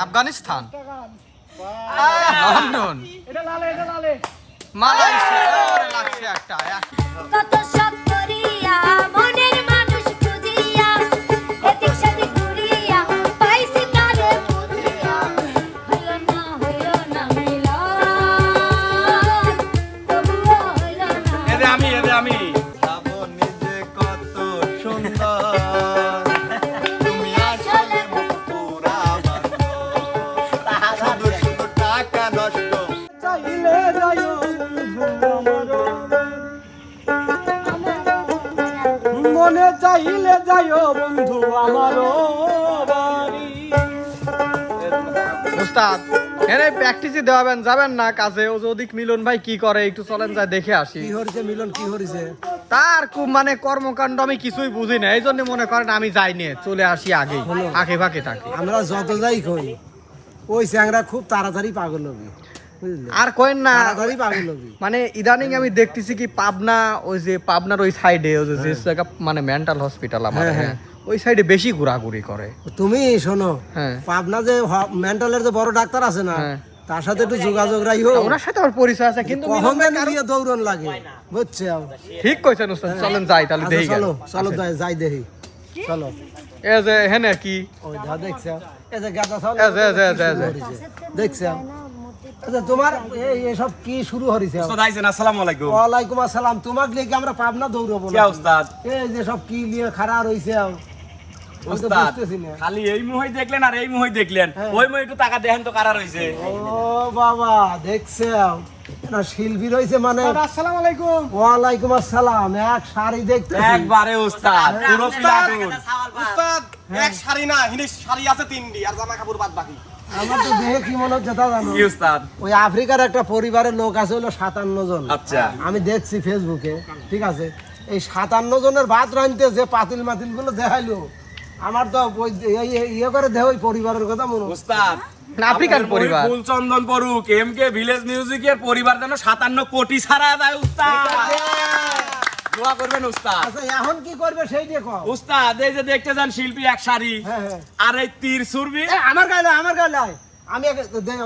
Afghanistan, London, Malaysia লাগছে একটা। কত শখ করিয়া মনের মানুষ খুঁজিয়া এদিক সেদিক ঘুরিয়া পাইছি তারে বুঝিয়া হইল না মিলন তবুও হইল না। আমি শ্রাবণী যে কত সুন্দর, তুমি আসলে পুরা শুধু শুধু টাকা নষ্ট। চাইলে যাইও মনে চাইলে যাইও বন্ধু আমারও বাড়ি। উস্তাদ এরে প্র্যাকটিসই দেওয়াবেন, যাবেন না কাজে? ও যদি মিলন ভাই কি করে একটু চলেন যায় দেখে আসি। কি হরিছে মিলন, কি হরিছে? তার খুব মানে কর্মকাণ্ড আমি কিছুই বুঝি না, এই জন্য মনে করেন আমি যাইনি, চলে আসি আগে আঁকে ফাঁকে থাকি। আমরা যত যাই কই ওই চ্যাংরা খুব তাড়াতাড়ি পাগল হবি, বুঝলি? আর কইন না, তাড়াতাড়ি পাগল হবি। মানে ইদানিং আমি দেখতেছি কি পাবনা, ওই যে পাবনার ওই সাইডে ওই যে জায়গা মানে মেন্টাল হসপিটাল আমার, হ্যাঁ ওই সাইডে বেশি ঘোরাঘুরি করে। তুমি শোনো, হ্যাঁ পাবনা যে মেন্টালের যে বড় ডাক্তার আছে না, হ্যাঁ। তার সাথে একটু যোগাযোগ রাখো। ওনার সাথে আমার পরিচয় আছে, কিন্তু কখন নিয়ে দৌড়ন লাগে, বুঝছো? ঠিক কইছেন উস্তাদ, চলেন যাই তাহলে আচ্ছা, দেখি। চলো চলো যাই দেখি, চলো। এই যে হেনে কি ওই যা দেখছো, এই যে গাদা ছাগল এই যে, এই যে, এই যে। দেখছো? আচ্ছা তোমার এসব কি শুরু হরিছে? উস্তাদ আইছেন, আসসালামু আলাইকুম। ওয়ালাইকুম আসসালাম। তোমাকে লিখে আমরা পাবনা দৌড়াবো কি না। উস্তাদ? এই যে সব কি নিয়ে খাড়া রইছে, আমি তো উস্তাদ বুঝতেছি না। খালি এই মুহই দেখলেন আর এই মুহই দেখলেন, ওই মুহই একটু টাকা দেখেন তো কারা রইছে। ও বাবা, দেখছে না শিল্পী রয়েছে মানে। আসসালামু আলাইকুম। ওয়ালাইকুম আসসালাম। এক শাড়ি দেখতেছি। একবারে উস্তাদ পুরো প্লাটুন। উস্তাদ এক শাড়ি না, হিনি শাড়ি আছে 3টি আর জামা কাপড় বাদ বাকি। আমার তো দেখে কি মনে হচ্ছে তা জানো? কি উস্তাদ? ওই আফ্রিকার একটা পরিবারের লোক আছে, হলো 57 জন। আচ্ছা। আমি দেখছি ফেসবুকে, ঠিক আছে? এই 57 জনের ভাত রাঁধতে যে পাতিল মাতিল গুলো দেখাইলো, আমার তো ওই ইয়ে করে দেহ ওই পরিবারের কথা মনে হচ্ছে। উস্তাদ আফ্রিকান পরিবার, ফুলচন্দন পড়ুক এমকে ভিলেজ মিউজিকের পরিবার যেন 57 কোটি ছাড়া যায় উস্তাদ। দোয়া করবেন উস্তাদ। আচ্ছা এখন কি করবে সেইটা কও। উস্তাদ এই যে দেখতে যান শিল্পী এক শাড়ি হ্যাঁ, হ্যাঁ। আর এই তীর সুরবি। আমার গায়ে নয়, আমার গায়ে নয়। আমি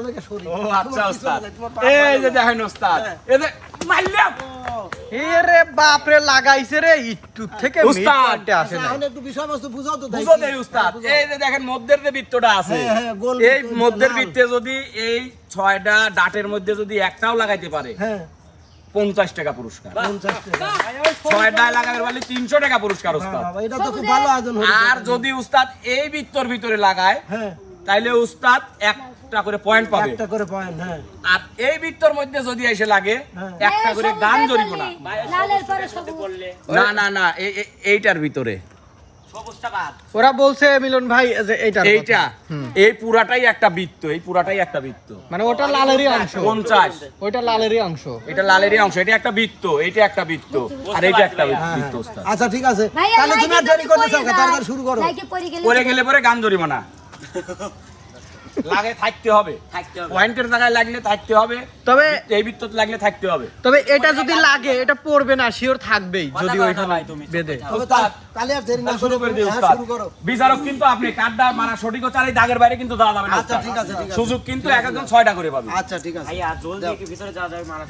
আমাকে সরি। ও আচ্ছা তোমার উস্তাদ, পিছনে যাই, তোমার পা এই যে দেখেন উস্তাদ, এই যে মারলাম এরে বাপ রে, লাগাইছে রে একটু থেকে উস্তাদ। মিনিটে আসে আচ্ছা, না। এখন একটু বিষয়বস্তু বুঝাও তো। বুঝো দেই উস্তাদ। এই যে দেখেন মধ্যের যে বৃত্তটা আছে, হ্যাঁ, হ্যাঁ, গোল এই বৃত্ত, মধ্যের লাল। বৃত্তে যদি এই 6টা ডাটের মধ্যে যদি একটাও লাগাইতে পারে, হ্যাঁ 50 টাকা পুরস্কার। 50 টাকা। 6টা লাগাবার বলে 300 টাকা পুরস্কার উস্তাদ। বাবা, এটা তো খুব ভালো আয়োজন হলো। আর যদি উস্তাদ এই বৃত্তর ভিতরে লাগায়, হ্যাঁ তাইলে উস্তাদ একটা করে পয়েন্ট পাবে। একটা করে পয়েন্ট। হ্যাঁ আর এই বৃত্তর মধ্যে যদি এসে লাগে, হ্যাঁ। একটা করে গান জরিব না। লালের পরে সবুজ। না না না, এইটার ভিতরে ওরা বলছে মিলন ভাই যে এইটা এইটা, এই পুরাটাই একটা বৃত্ত, এই পুরাটাই একটা বৃত্ত। মানে ওটা লালেরই অংশ, 50, ওইটা লালেরই অংশ। এটা লালেরই অংশ, এটা একটা বৃত্ত, এটা একটা বৃত্ত, আর এইটা একটা বৃত্ত উস্তাদ। আচ্ছা ঠিক আছে, ভাইয়া, তাহলে তুমি আর লাইকে দেরি করতে চাও পড়ে না, তাড়াতাড়ি শুরু করো। লাইকে পড়ে গেলে পরে গেলে পরে গান জরিমানা লাগে, থাকতে হবে। পয়েন্টের জায়গায় লাগলে থাকতে হবে, তবে এই বৃত্ততে লাগলে থাকতে হবে। তবে এটা যদি লাগে এটা পড়বে না, শিওর থাকবেই যদি ওইখানে বেঁধে। তবে উস্তাদ, তাহলে আর দেরি না শুরু করে দিই হ্যাঁ, উস্তাদ। শুরু করো। বিচারক কিন্তু আপনি কাটটা মারা সঠিক ও চারি দাগের বাইরে কিন্তু দেওয়া যাবে না আচ্ছা উস্তাদ। ঠিক আছে, ঠিক আছে। সুযোগ কিন্তু এক একজন 6টা করে পাবে। আচ্ছা ঠিক আছে।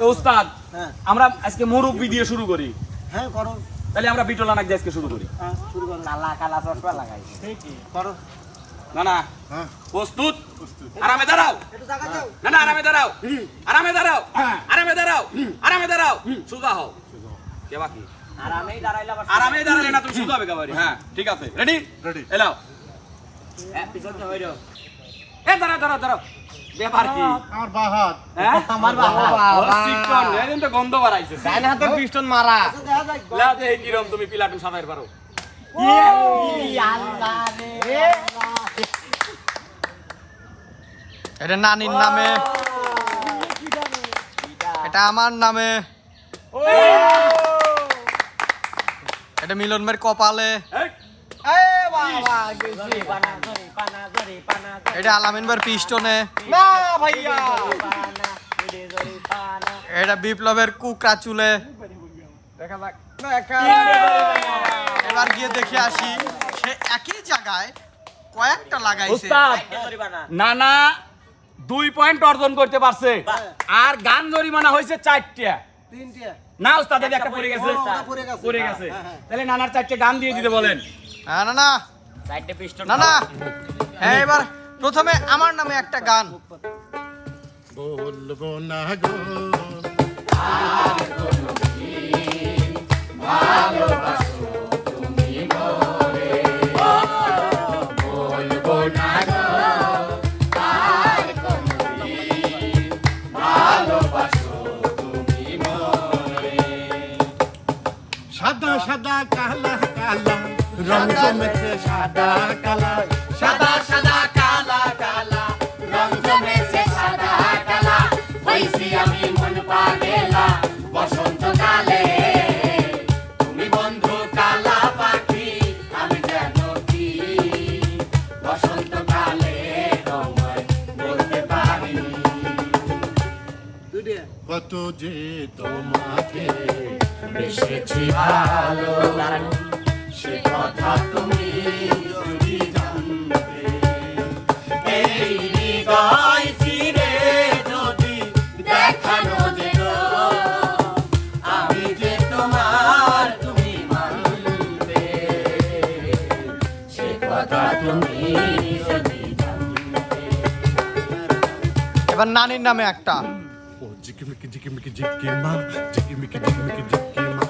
তো উস্তাদ হ্যাঁ আমরা আজকে মুরব্বি দিয়ে শুরু করি, হ্যাঁ করো, তাহলে আমরা বিটলা নাক দিয়ে আজকে শুরু করি। শুরু করো। করো। না না, প্রস্তুত? আরামে দাঁড়াও, একটু জায়গা দাও। না না আরামে দাঁড়াও, আরামে দাঁড়াও, আরামে দাঁড়াও, আরামে দাঁড়াও, সোজা হও। কে বাকি? আরামেই দাঁড়ালে না তুমি সোজা হবে কাবারি। হ্যাঁ ঠিক আছে, রেডি রেডি এলাও। এ দাঁড়াও দাঁড়াও দাঁড়াও, ব্যাপার কি? আমার বাহাত হ্যাঁ আমার বাবা চিকন এদিন তো গন্ধ বাড়াইছে। ডান হাতের পিস্টন মারা। আচ্ছা, দেখা যাক। লাও দে কিরম তুমি পিলাটুন সাজাইর পারো। এটা নানির নামে, এটা আমার নামে, এটা মিলন ভাইয়ের কপালে, এই, এটা আলামিন ভাইয়ের পিস্টনে, না ভাইয়া এটা বিপ্লবের কুকরা চুলে। দেখা যাক না একা এবার গিয়ে দেখে আসি সে একই জায়গায় কয়েকটা লাগাইছে উস্তাদ নানা 2 পয়েন্ট অর্জন করতে পারছে আর গান জরিমানা হয়েছে 4টা তিনটা না উস্তাদ এই একটা পড়ে গেছে ওটা পড়ে গেছে। পড়ে গেছে তাহলে নানার 4টে গান দিয়ে দিতে বলেন না না না না না হ্যাঁ এবার প্রথমে আমার নামে একটা গান বলবো না গো সাদা সাদা কালা কালা রং জমেছে সাদা কালা সাদা সাদা কালা কালা রং জমেছে সাদা কালা হইছি আমি মন পাগেলা বসন্তকালে তুমি বন্ধু কালা পাখি আমি যেন কি বসন্তকালে তোমায় বলতে পারিনি দুইটা কত যে তোমাকে বেসেছি ভালো সে কথা তুমি যদি জানতে এই হৃদয় চিরে যদি দেখানো যেত আমি যে তোমার তুমি মানতে সে কথা তুমি যদি জানতে এবার নানির নামে একটা ও জিকিমিকি জিকিমিকি জিকিমা জিকিমিকি জিকিমিকি জিকিমা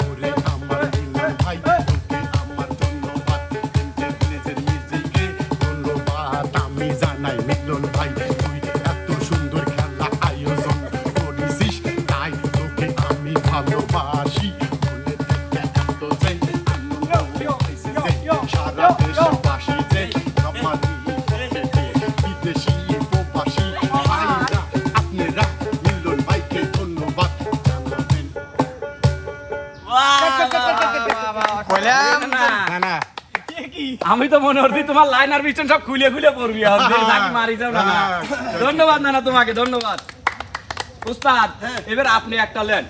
ওরে আমার মিলন ভাই তোকে আমার ধন্যবাদ ইন্টারনেটের মিউজিকে ধন্যবাদ আমি জানাই মিলন ভাই তুই এত সুন্দর খেলা আয়োজন করেছিস তাই তোকে আমি ভালোবাসি মনে থেকে এত যে আনন্দ হয়েছে যে সারা দেশবাসী যে রমানি বিদেশি প্রবাসী ভাইরা আপনারা মিলন ভাইকে ধন্যবাদ জানাবেন কইলাম না না আমি তো মনে করছি তোমার লাইন আর বিস্টেন সব খুলে খুলে পড়বি আর নাকি মারি যাও না ধন্যবাদ নানা তোমাকে ধন্যবাদ উস্তাদ এবার আপনি একটা লেন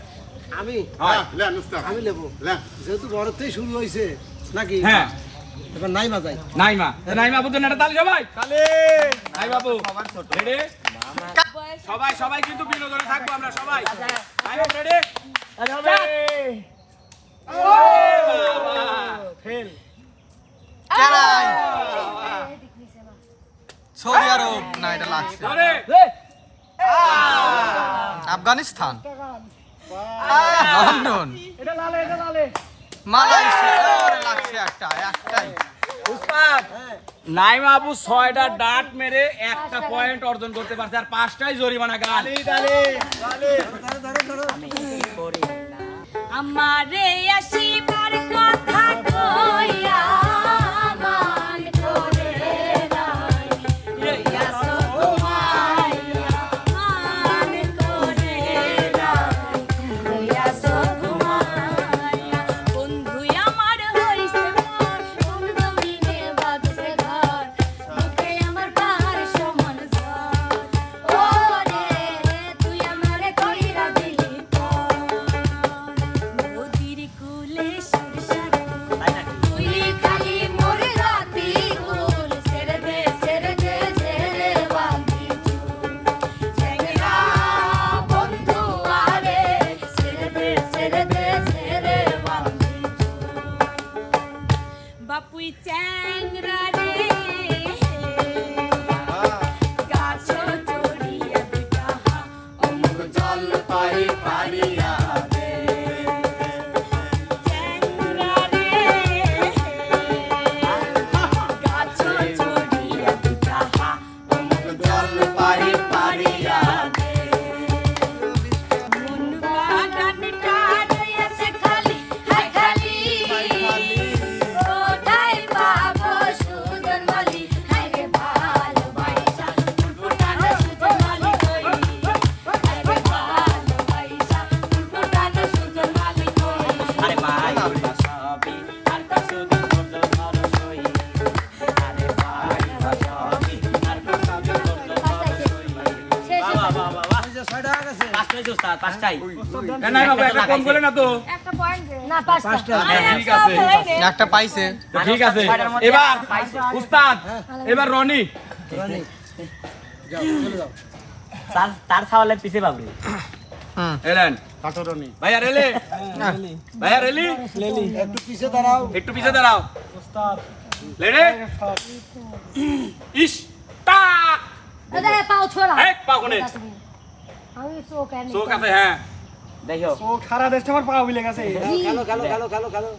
আমি হয় লেন উস্তাদ আমি নেবো লেন যেহেতু বড়তেই শুরু হয়েছে নাকি হ্যাঁ এবার নাই মাজাই নাইমা নাইমা বাবু জন্য একটা তালি সবাই তালি নাই বাবু রেডি সবাই সবাই কিন্তু বিনোদনে থাকবো আমরা সবাই রেডি ফেল কেরাই সৌদি আরব না এটা লাগছে আফগানিস্তান লন্ডন মালয়েশিয়া ওরে লাগছে একটাই উস্তাদ নাইমা আপু 6টা ডাট মেরে একটা পয়েন্ট অর্জন করতে পারছে আর 5টাই জরিমানা গান আমারে আসিবার কথা কইয়া মান করে নাই রইয়াছো ঘুমাইয়া মান করে নাই রইয়াছো ঘুমাইয়া বন্ধু আমার হইছে মন বন্ধু মিনে বাজছে ঘর বুকে আমার পাহাড় সমান ঝড় ওরে তুই আমারে কইরা দিলি পর নদীর কুলে সুরসার তুই নাই বাবা একটা কম করে না তো একটা পয়েন্ট না পাঁচটা ঠিক আছে একটা পাইছে ঠিক আছে এবার উস্তাদ এবার রনি যাও চলে যাও তার ছাওয়ালে পিছে পাবি হুম এলেন কাটরনি ভাইয়া রেলি ভাইয়া রেলি একটু পিছে দাঁড়াও একটু পিছে দাঁড়াও লেডে ইস টাক দাদা পাও ছোড়া এক পা কোনে আমি চোখ আনি চোখ আছে হ্যাঁ দেখো খেলো খেলো খেলো খেলো খেলো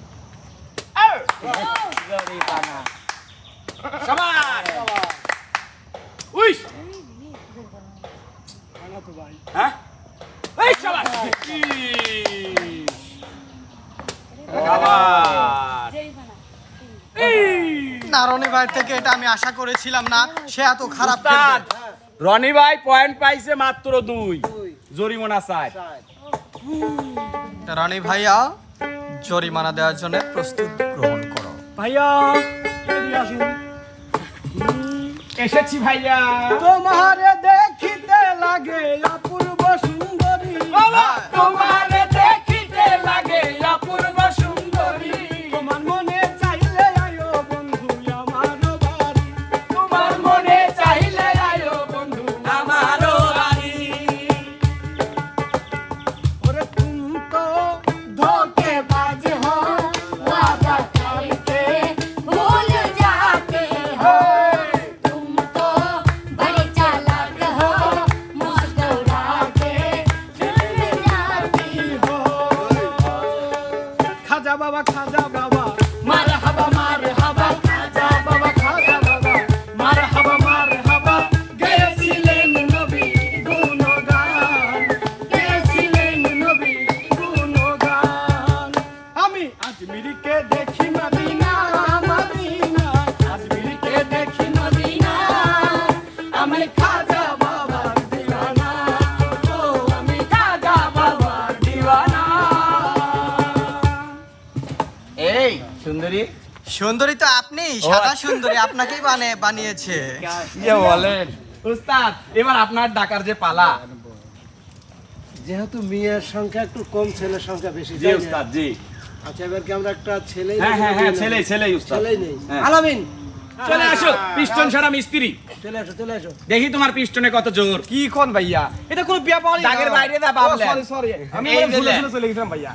শাবাশ উইশ হ্যাঁ এই শাবাশ শাবাশ নারনি ভাই থেকে এটা আমি আশা করেছিলাম না সে এত খারাপ উস্তাদ খেলবে। রনি ভাই পয়েন্ট পাইছে মাত্র 2 জরিমানা চাই রনি ভাইয়া জরিমানা দেওয়ার জন্য প্রস্তুত গ্রহণ করো ভাইয়া এদিকে আসুন এসেছি ভাইয়া তোমারে দেখিতে লাগে অপূর্ব সুন্দরী বাবা তোমারে দেখিতে লাগে অপূর্ব সুন্দরী তোমার মনে চাইলে আয়ো বন্ধু আমার বাড়ি তোমার মনে চাইলে আয়ো বন্ধু আমারও বাড়ি ওরে তুমি তো ধোকে বাজ হো वादा करके भूल जाते हो तुम तो बड़े चालाक हो मुस्कुरा के चल जाती हो খাজা বাবা খাজা বাবা মারহাবা মারহাবা খাজা বাবা খাজা বাবা মারহাবা মারহাবা গেছিলেন নবী গুণগান গেছিলেন নবী গুণগান আমি আজমিরকে দেখি মদিনা মদিনা আজমিরকে দেখি মদিনা আমি খাজা বাবার দিওয়ানা ও আমি খাজা বাবার দিওয়ানা এই সুন্দরী সুন্দরী তো আপনি সাদা সুন্দরী আপনাকেই বানিয়েছে ইয়ে বলেন উস্তাদ এবার আপনার ডাকার যে পালা যেহেতু মেয়ের সংখ্যা একটু কম ছেলের সংখ্যা বেশি জি উস্তাদ জি আচ্ছা এবার কি আমরা একটা ছেলে হ্যাঁ হ্যাঁ হ্যাঁ ছেলেই উস্তাদ ছেলেই নেই হ্যাঁ। আলামিন চলে আসো পিস্টন ছাড়া মিস্ত্রি চলে আসো চলে আসো দেখি তোমার পিস্টনে কত জোর কি কোন ভাইয়া এটা কোনো বিয়া পাওয়া দাগের বাইরে দা বাবলে সরি সরি আমি এই ভুলে দিলে। ভুলে চলে গেছিলাম ভাইয়া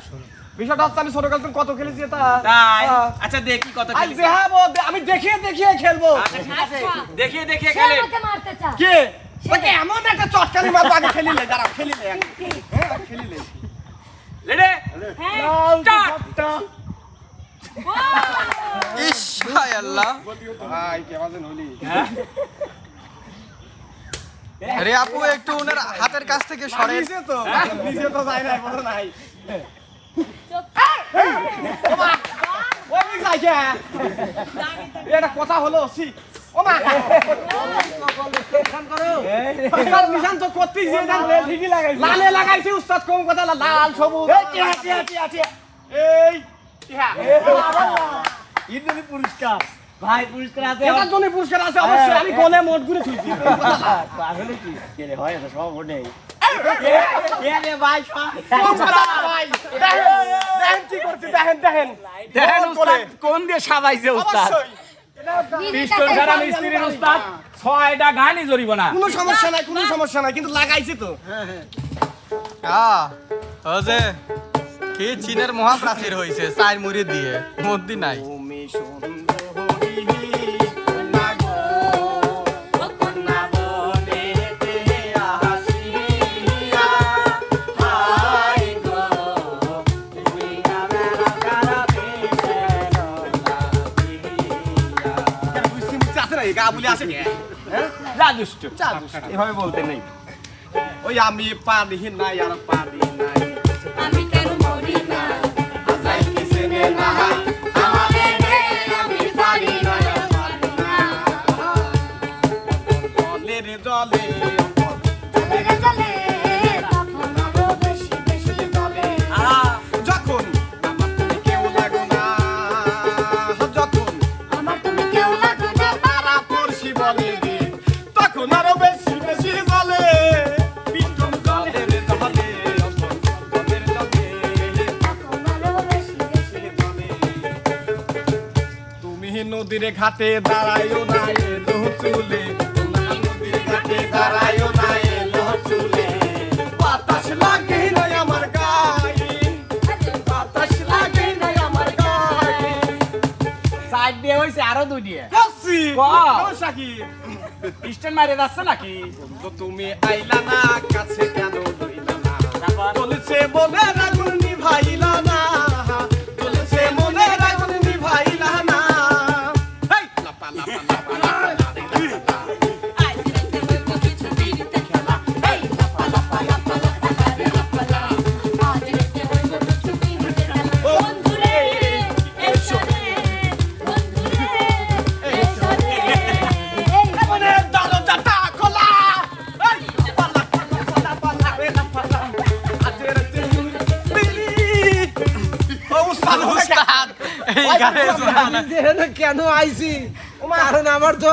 বিষয়টা হচ্ছে আমি ছোটকাল থেকে কত খেলেছি এটা তাই হ্যাঁ। আচ্ছা দেখি কত আজ খেলিস দেখাবো আমি দেখিয়ে দেখিয়ে খেলবো আচ্ছা ঠিক আছে আচ্ছা। দেখিয়ে দেখিয়ে সে খেলে আমাকে মারতে চা কে ওকে এমন একটা চটকানি মারবো আগে খেলিলে দাঁড়াও খেলিলে হ্যাঁ খেলিলে লেডে হ্যাঁ স্টার্ট ইস হায় আল্লাহ ভাই কেমন হলি রে আপু একটু ওনার হাতের কাছ থেকে সরে নিচে তো নিচে তো যাই নাই বড় নাই ও কি যাইছে এটা কথা হলো সি ও মা উস্তাদ নিশান তো করতেই যে ঠিকই লাগাইছে লালে লাগাইছে উস্তাদ কম কথা লাল সবুজ এই টিহা ইন্দ্রনী পুরস্কার ভাই পুরস্কার আছে এটার জন্য পুরস্কার আছে অবশ্যই আমি গলে মোট ঘুরে থুইছি আসলে কি কে রে হয় এটা সব নেই দেখেন কি করছে দেখেন দেখেন দেখেন উস্তাদ কোন দিয়ে সাবাইছে উস্তাদ অবশ্যই পিস্টন ছাড়া মিস্ত্রির উস্তাদ 6টা গানি জরিমানা কোনো সমস্যা নাই কোনো সমস্যা নাই কিন্তু লাগাইছে তো ও যে কি চীনের মহাপ্রাচীর হয়েছে চার মুড়ি দিয়ে মধ্যে নাই তুমি সুন্দরী কন্যা গো কন্যা বনেতে আসিয়া হাই গো তুমি আমার কারাতে লাগিয়া বুঝছি মুছে আছে না এই গা বলে আছে কে হ্যাঁ যা দুষ্ট এভাবে বলতে নেই ওই আমি পারি নাই আর পারি নাই আমি কেন মরি না আজাই কিসে না আমাদের আমি পারি না জলে রে জলে চলে চলে তখন আরো বেশি বেশি চলে যখন আমার তুমি কেউ লাগো না যখন আমার তুমি কেউ লাগো না তারা পড়শি বলে রে তখন আরো বেশি বেশি জলে পিটন জলে রে জলে নদীর ঘাটে দাঁড়ায়ও না এলো চুলে যমুনা নদীর ঘাটে দাঁড়ায়ও না এলো চুলে বাতাস লাগে না আমার গায়ে বাতাস লাগে না আমার গায়ে সাইড দিয়ে হইছে আরো দুই দিয়ে হাসি বাহ। সমস্যা কি স্ট্যান্ড মারে যাচ্ছে নাকি তো তুমি আইলা না কাছে কেন রইলা না তারপর? বলেছে মনে রাগুন নিভাইলা না বলেছে মনে রাগুন নিভাইলা না হেই লাপা লাপা লাপা লাপা লাপা বন্ধুরে এসো রে বন্ধুরে এসো রে মনে দরজাটা খোলা এই লাপা লাপা লাপা লাপা লাপা লাপা আজের দিন বিলি ও উস্তাদ উস্তাদ এই গানে আমি যে এখানে কেন আইছি কারণ আমার তো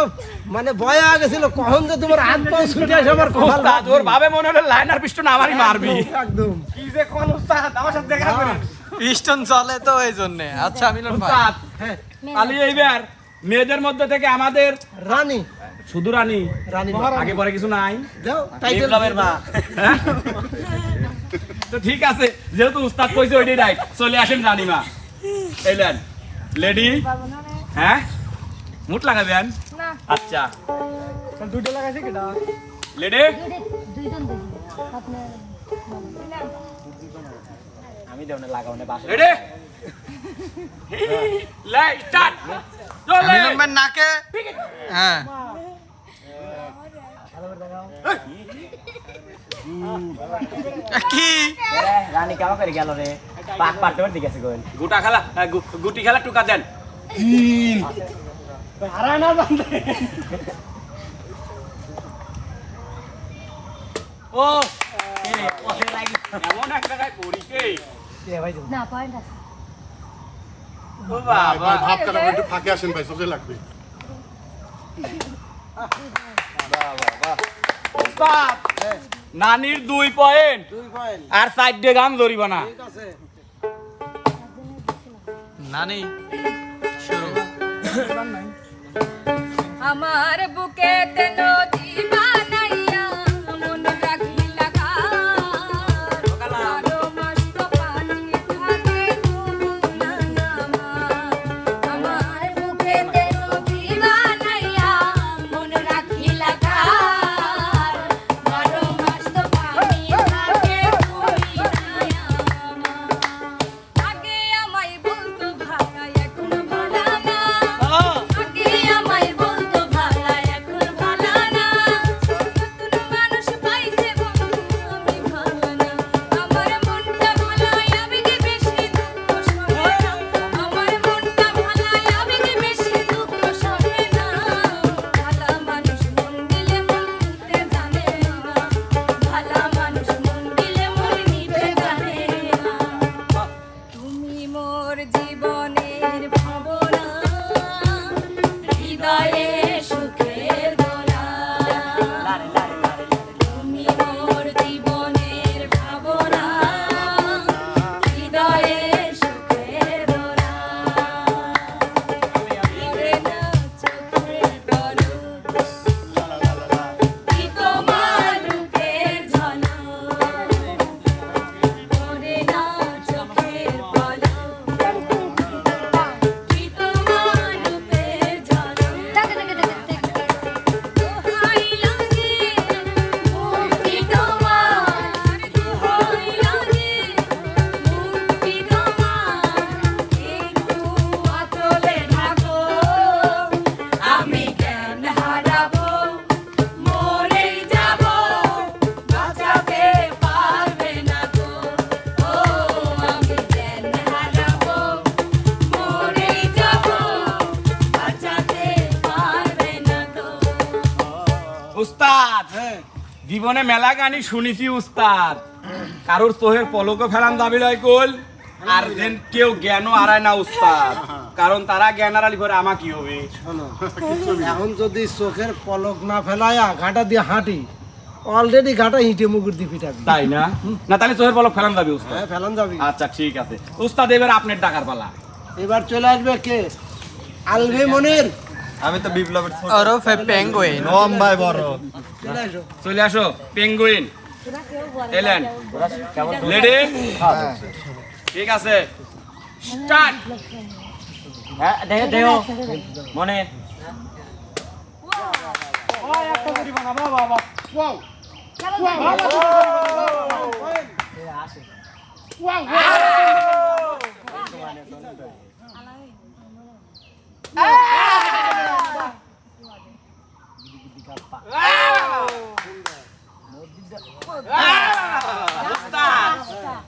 মানে ভয় হয়ে গেছিল কখন যে তোমার হাত পা ছুটে আসে আমার কপাল উস্তাদ ওর ভাবে মনে হলো লাইনার পিস্টন আমারই মারবি একদম কি যে কোন উস্তাদ আমার সাথে দেখা করে পিস্টন চলে তো এই জন্য আচ্ছা মিলন ভাই উস্তাদ হ্যাঁ আলী এইবার মেয়েদের মধ্যে থেকে আমাদের রানী শুধু রানী রানী আগে পরে কিছু নাই দাও টাইটেল বিপ্লবের মা হ্যাঁ? তো ঠিক আছে যেহেতু উস্তাদ কইছে ওইটাই রাইট চলে আসেন রানীমা এলেন লেডি হ্যাঁ মুট লাগাবেন না আচ্ছা দুটো লাগাইছে কেডা লেডি দুইজন দেখি আপনার আমি দেও না লাগাও না বাসা রেডি লে স্টার্ট চলে মিলন ভাই নাকে হ্যাঁ কি রানী কেমন করে গেল রে পাক পারতে পারতে গেছে গোল গুটা খেলা গুটি খেলা টুকা দেন হারায় না জানতে ও কে রে পথে লাগি এমন এক জায়গায় পড়িছে না পয়েন্ট আছে ও বাবা ভাব কেন একটু ফাঁকে আসেন ভাই চোখে লাগবে উস্তাদ নানির 2 পয়েন্ট 2 পয়েন্ট আর সাইড দিয়ে গান ধরিব না ঠিক আছে নানি শুরু আমার বুকেতে নদী বানাইয়া মন রাখিলা কার আরো মস্ত পানি থাকে ডুবুনা আমার বুকেতে নদী বানাইয়া মন রাখিলা কার আরো মস্ত পানি থাকে ডুবুনা আগে আমায় বলতো ভাঙা এখন ভালা না আগে আমায় বলতো ভালা এখন ভালা না নতুন মানুষ পাইছে বন্ধু আমি ভালা না আমার মনটা ভালাই আমি কি বেশি দুঃখ সহে না আমার মনটা ভালাই আমি কি বেশি দুঃখ সহে না ভালা মানুষ মন দিলে মন নিতে জানে না ভালা মানুষ মন দিলে মন নিতে জানে না তুমি মোর জীবনের ভাবনা হৃদয়ে সুখের দোলা তুমি মোর জীবনের ভাবনা হৃদয়ে সুখের দোলা দিবে না চোখের পলক কি তোমার রূপের ঝলক করে না চোখের পলক কি তোমার রূপের ঝলক দোহাই লাগে মুক্তি তোমার দোহাই লাগে মুক্তি তোমার একটু আঁচলে ঢাকো আমি জ্ঞান হারাবো মরেই যাব বাঁচাতে পারবে না গো ও আমি জ্ঞান হারাবো মরেই যাব বাঁচাতে পারবে না গো উস্তাদ হ্যাঁ জীবনে মেলা গানি শুনিছি উস্তাদ কারোর চোহের পলকও ফেলান দাবি লয় কল আর যেন কেউ জ্ঞানও হারায় না উস্তাদ কারণ তারা জ্ঞান হারালি পরে আমা কি হবে শোনো এখন যদি চোখের পলক না ফেলায়া ঘাটা দিয়ে হাঁটি অলরেডি ঘাটা হিটে মুগুর দিয়ে পিটাবি তাই না না তাহলে চোহের পলক ফেলান দাবি উস্তাদ হ্যাঁ ফেলান যাবি আচ্ছা ঠিক আছে উস্তাদ এবার আপনার ডাকার পালা এবার চলে আসবে কে আলভে মনির আমি তো বিপ্লবের ছোট ওরফে পেঙ্গুইন। লম্বায় বড়। চলে আসো পেঙ্গুইন এলেন রেডি ঠিক আছে স্টার্ট হ্যাঁ দেহ দেহ মনে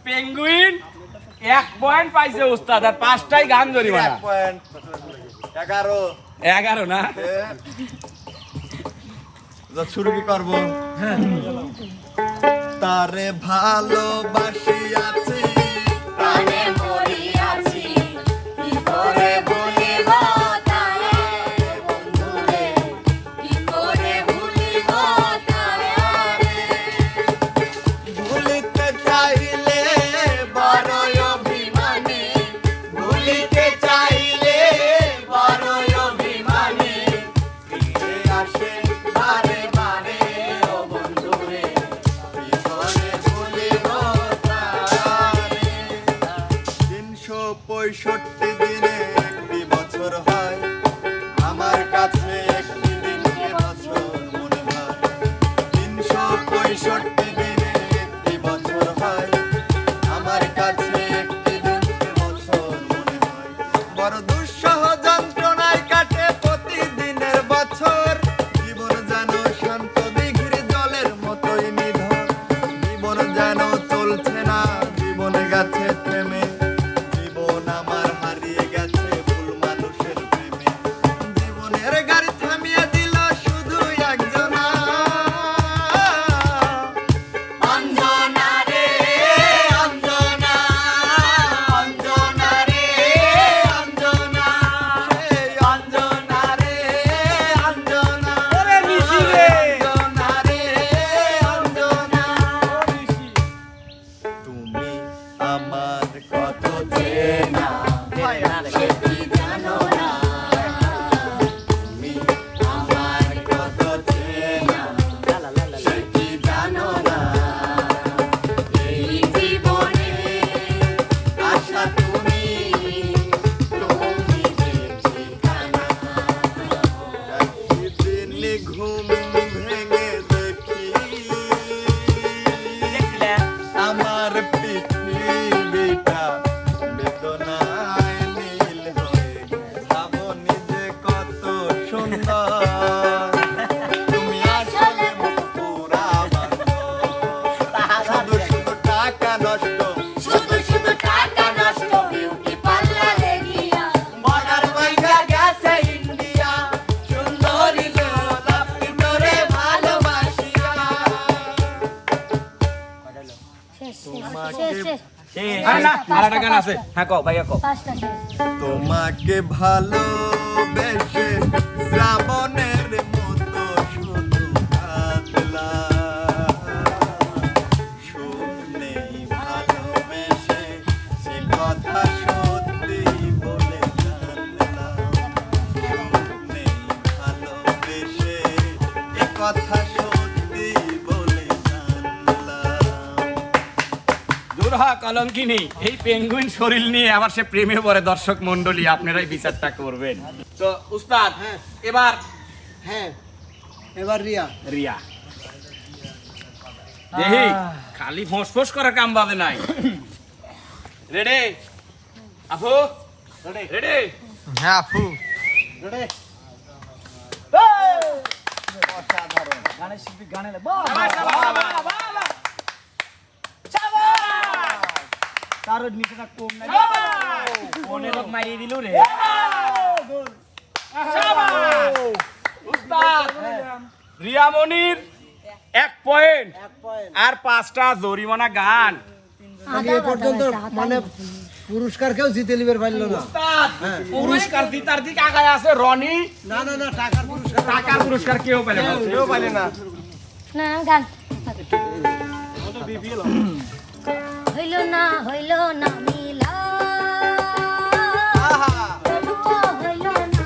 পেঙ্গুইন 1 পয়েন্ট পাইছে উস্তাদ আর 5টাই গান জরিমানা 11 11 না শুরু কি করব? তারে ভালোবাসি আছি প্রাণে মরিয়াছি কি করে ভুলিব তারে বন্ধুরে কি করে ভুলিব তারে ভুলিতে চাইলে বড়ই অভিমানী ভুলিতে চাইলে বড়ই অভিমানী ফিরে আসে বারে বারে ও বন্ধুরে কি করে ভুলিব তারে 365 দিনে একটি বছর হয় আমার কাছে একটি দিনকে বছর মনে হয় 365 দিনে একটি বছর হয় আমার কাছে একটি দিনকে বছর মনে হয় বড় দুঃসহ যন্ত্রণায় কাটে প্রতিদিনের বছর জীবন যেন শান্ত দিঘির জলের মতোই নিধন জীবন যেন চলছে না জীবনে গেছে থেমে জীবন আমার হারিয়ে গেছে ভুল মানুষের প্রেমে জীবনের গাড়ি থামিয়ে দিল শুধু একজনা অঞ্জনা রে অঞ্জনা অঞ্জনা রে অঞ্জনা সেই অঞ্জনা রে অঞ্জনা ওরে নিশি রে অঞ্জনা রে অঞ্জনা তুমি আমার কত চেনা সে কি জানো না তুমি আমার কত চেনা সে কি জানো না এই জীবনে আশা তুমি তুমি যে ঠিকানা একদিন ঘুম ভেঙে দেখি আমার পৃথিবীটা বেদনায় নীল হয়ে ভাবো নিজে কত সুন্দর তুমি আসলে মুখ পুরা শুধু শুধু টাকা নষ্ট শুধু শুধু টাকা নষ্ট বিউটি পার্লারে গিয়া বর্ডার বাইকা গেছে ইন্ডিয়া সুন্দরী লোলা পিতরে ভালোবাসিয়া তোমাকে আরে না আরেকটা গান আছে হ্যাঁ কও ভাইয়া কও তোমাকে ভালোবেসে শ্রাবণের মতো শুধু কাঁদলা শুনেই ভালোবেসে সে কথা সত্যি বলে জানলাম শুনেই ভালোবেসে এ কথা সত্যি বলে জানলাম দুরহা কলঙ্কিনী এই পেঙ্গুইন শরীর নিয়ে আবার সে প্রেমে পড়ে দর্শক মণ্ডলী আপনারাই বিচারটা করবেন তো উস্তাদ এবার হ্যাঁ এবার রিয়া রিয়া দেখি খালি ফোঁস করার কাম বাদে নাই রেডি আপু রেডি হ্যাঁ আপু। গানের শিল্পী গানে তার নিচেটা কম নাই 15 মারিয়ে দিল রে উস্তাদ রিয়া মনির 1 পয়েন্ট আর 5টা জরিমানা গান আমি এ পর্যন্ত মানে পুরস্কার কেউ জিতে লিবার পারলো না উস্তাদ পুরস্কার দিতার দিকে আগায় আছে রনি না না না টাকার পুরস্কার টাকার পুরস্কার কেউ পেলে না কেউ পাইলে না না গান হইল না মিলা তবুও হইল না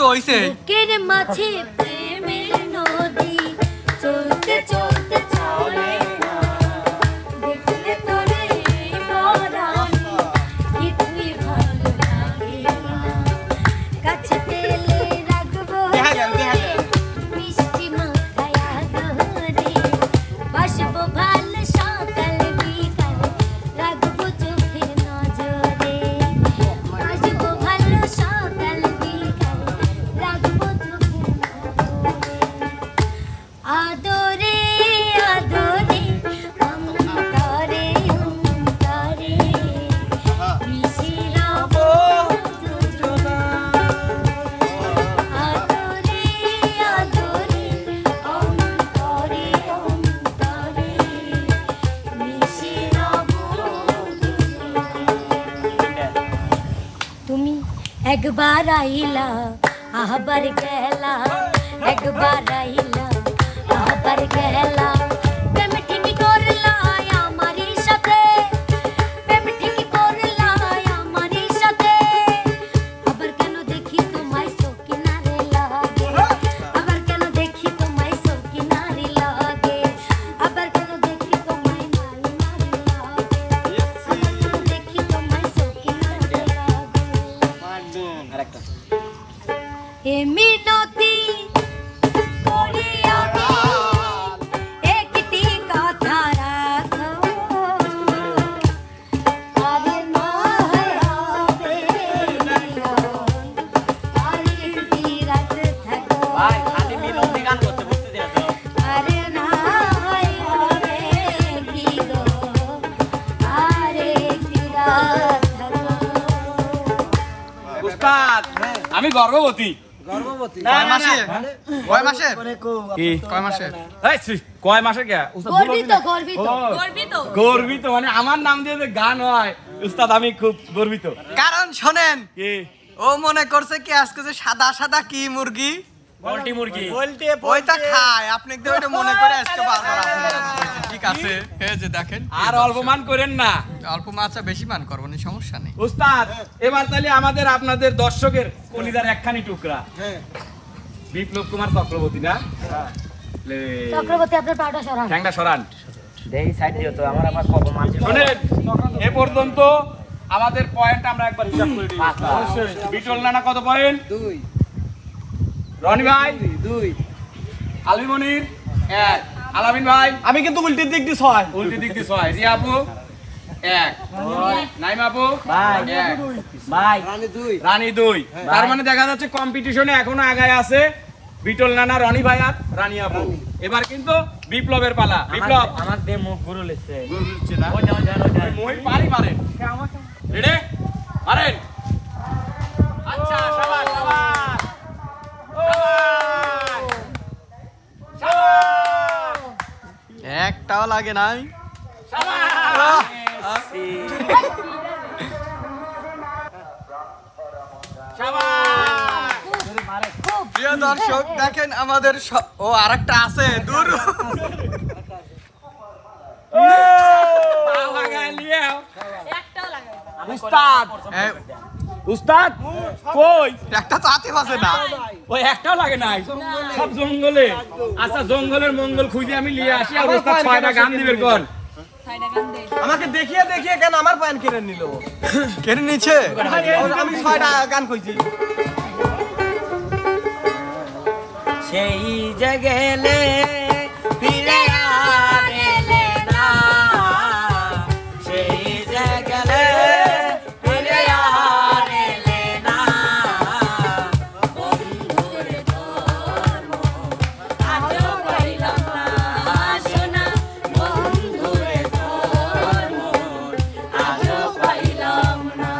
হইছে বুকের মাঝে প্রেমের নদী চলতে চলতে চলে না দেখলে তোরে পরাণী কিছুই ভালো লাগে না কাছে পেলে রাখবো মিষ্টি মাখায়া ধরে বাসবো ভালো সকাল বিকাল রাখবো চোখে নজরে বাসবো ভালো সকাল বিকাল রাখবো চোখে নজরে আদরে আদরে অন্তরে অন্তরে মিশিরাব দুজনা আদরে আদরে অন্তরে অন্তরে মিশিরাব দুজনা তুমি একবার আইলা আবার গেলা একবার আইলা আবার গেলা প্রেম ঠিকই করলা আমারই সাথে প্রেম ঠিকই করলা আমারই সাথে আবার কেন দেখি তোমায় সকিনারে লাগে আবার কেন দেখি তোমায় সকিনারে লাগে আবার কেন দেখি তোমায় মারি মারি লাগে আবার কেন দেখি তোমায় সকিনারে লাগে এ মিনতি করি আমি একটি কথা রাখো আরে না হবে আরেকটি রাত থাকো ভাই খালি মিলন গান করতে বুঝতে দিও তো আরে না হবে কি গো আরেকটি রাত থাকো উস্তাদ আমি গর্ভবতী গর্ভবতী না, না, না। কয় মাসের কি কয় মাসের এই ছি, কয় মাসে কে উস্তাদ গর্বিত গর্বিত ও, গর্বিত মানে আমার নাম দিয়ে যে গান হয় উস্তাদ আমি খুব গর্বিত কারণ শোনেন কি ও মনে করছে কি আজকে যে সাদা সাদা কি মুরগি পোল্ট্রি মুরগি ওইটা খায় আপনি একদম এটা মনে করে আজকে বারবার আপনার বলছেন। ঠিক আছে এই যে দেখেন আর অল্প মান করেন না অল্প মাছা বেশি মান করবো না সমস্যা নেই উস্তাদ এবার তাহলে আমাদের আপনাদের দর্শকের কলিদার একখানি টুকরা হ্যাঁ বিপ্লব কুমার চক্রবর্তী না লে- চক্রবর্তী আপনার পাউডার সরান ঠ্যাংটা সরান দেই সাইড দিও তো আমার আবার কত মানছে শোনেন এ পর্যন্ত আমাদের পয়েন্ট আমরা একবার হিসাব করে দিই বিটল নানা কত পয়েন্ট 2 রনি ভাই 2 আলমি মনির 1 আলামিন ভাই আমি কিন্তু উল্টির দিক দিয়ে 6 উল্টি দিক দিয়ে 6 রিয়া আপু 1 নাইম আপু ভাই 1 ভাই রানী 2 রানী 2 তার মানে দেখা যাচ্ছে কম্পিটিশনে এখনো আগায় আছে বিটল নানা রনি ভাই আর রানী আপু এবার কিন্তু বিপ্লবের পালা বিপ্লব আমার দে মুখ গুরু লেছে গুরুচ্ছে না ওই যাও যাও যাও মই পারি মারেন রেডি মারেন আচ্ছা শাবাশ শাবাশ শাবাশ শাবাশ একটাও লাগে নাই প্রিয় দর্শক দেখেন আমাদের ও আরেকটা আছে দূর উস্তাদ এই, উস্তাদ কই একটা তো হাতে বাজে না ওই একটাও লাগে নাই সব জঙ্গলে আচ্ছা জঙ্গলের মঙ্গল খুঁজে আমি নিয়ে আসি আর উস্তাদ 6টা গান দিবেন কোন আমাকে দেখিয়ে দেখিয়ে কেন আমার পয়েন্ট কিনে নিল কেড়ে নিচ্ছে আমি 6টা গান কইছি সেই যে গেলে ফিরে আর এলে না সেই যে গেলে ফিরে আর এলে না বন্ধুর ধর্ম আজও পাইলাম না সোনা বন্ধুর ধর্ম আজও পাইলাম না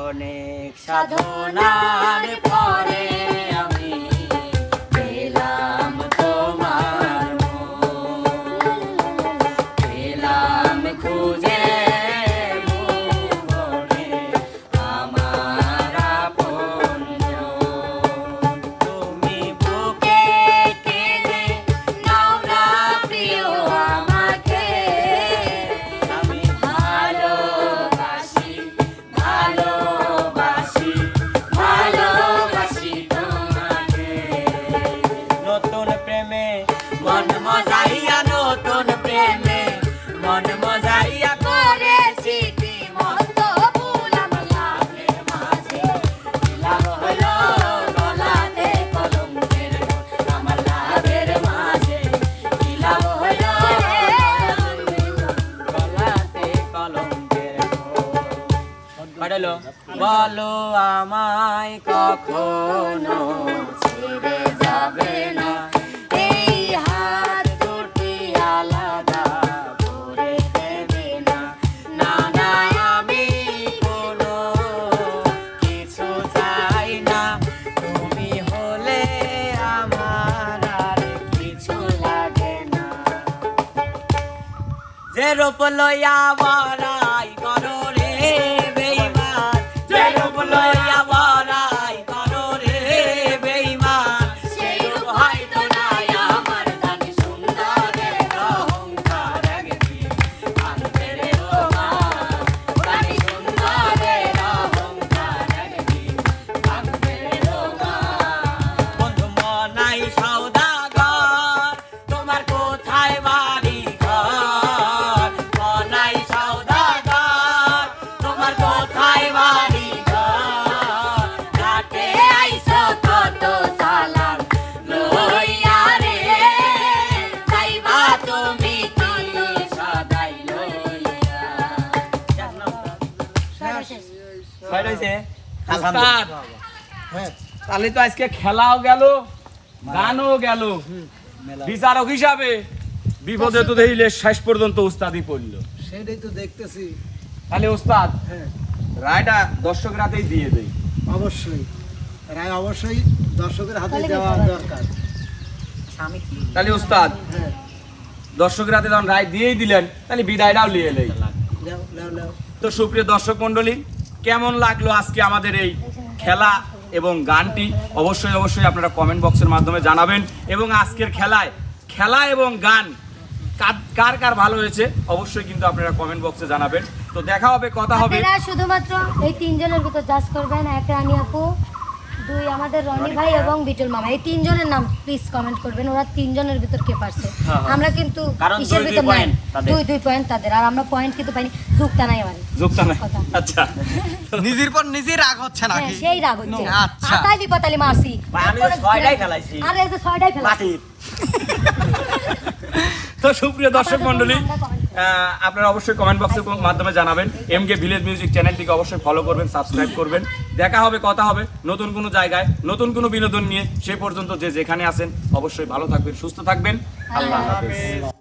অনেক সাধনার পরে আমি পেলাম তোমার মন। পেলাম খুঁজে ভুবনে আমার আপনজন। তুমি বুকে টেনে নাও না প্রিয় আমাকে। আমি ভালোবাসি ভালোবাসি ভালোবাসি হলো বলো আমায় কখনো ছেড়ে যাবে না এই হাত দুটি আলাদা করে দেবে না না না আমি কোনো কিছু চাই না তুমি হলে আমার আর কিছু লাগে না যে রূপ লইয়া বড়াই করো রে বেঈমান যে রূপ লইয়া বড়াই করো রে বেঈমান সেই রূপ হয়তো নাই আমার জানি সুন্দরের অহংকার একদিন ভাঙবে রে তোমার জানি সুন্দরের অহংকার একদিন ভাঙবে রে তোমার বন্ধু মনাই সওদাগর তোমার কোথায় বাড়ি ঘর মনাই সওদাগর তোমার কোথায় বাড়ি ঘর ঘাটে আইছো কত সালাম লইয়া রে যাইবা তুমি কি সদাই লইয়া কয় রইছে উস্তাদ, হ্যাঁ তাহলে তো আজকে খেলাও গেল গানও গেল বিচারক হিসাবে বিপদে তো দেখলে শেষ পর্যন্ত উস্তাদই পড়লো। সেটাই তো দেখতেছি। তাহলে উস্তাদ হ্যাঁ রায়টা দর্শক রাতেই দিয়ে দেই। অবশ্যই রায় অবশ্যই দর্শকের হাতে দেওয়া দরকার। তাহলে উস্তাদ হ্যাঁ দর্শক রাতে যখন রায় দিয়েই দিলেন তাহলে বিদায়টাও নিয়ে এলেই। নাও নাও নাও। তো সুপ্রিয় দর্শক মণ্ডলী, কেমন লাগলো আজকে আমাদের এই খেলা এবং গানটি অবশ্যই অবশ্যই আপনারা কমেন্ট বক্সের মাধ্যমে জানাবেন। এবং আজকের খেলা এবং গান কার কার ভালো হয়েছে অবশ্যই কিন্তু আপনারা কমেন্ট বক্সে জানাবেন। তো দেখা হবে, কথা হবে। আপনারা শুধুমাত্র এই তিনজনের ভিতর জাজ করবেন, এক রানী আপু, দুই আমাদের রনি ভাই এবং বিটুল মামা, এই তিনজনের নাম প্লিজ কমেন্ট করবেন। ওরা তিনজনের ভিতর কে পারছে, আমরা কিন্তু কারণ কিসের দুই ভিতর নাই, পয়েন্ট তাদের। দুই পয়েন্ট তাদের, আর আমরা পয়েন্ট কিন্তু পাইনি, যুক্তা নাই আমার যোগটা নাই। কথা। আচ্ছা, নিজের পর নিজে রাগ হচ্ছে হ্যাঁ, নাকি? সেই রাগ হচ্ছে। আচ্ছা। আতাই বিপতালি মারছি, ভাই, আমি তো 6টাই খেলাইছি। আরে এই যে 6টাই ফেলা মাটির তো সুপ্রিয় দর্শক মণ্ডলী, আপনারা অবশ্যই কমেন্ট বক্সের মাধ্যমে জানাবেন। এমকে ভিলেজ মিউজিক চ্যানেলটিকে অবশ্যই ফলো করবেন, সাবস্ক্রাইব করবেন। দেখা হবে, কথা হবে নতুন কোনো জায়গায়, নতুন কোনো বিনোদন নিয়ে। সে পর্যন্ত যে যেখানে আছেন অবশ্যই ভালো থাকবেন, সুস্থ থাকবেন। আল্লাহ হাফেজ।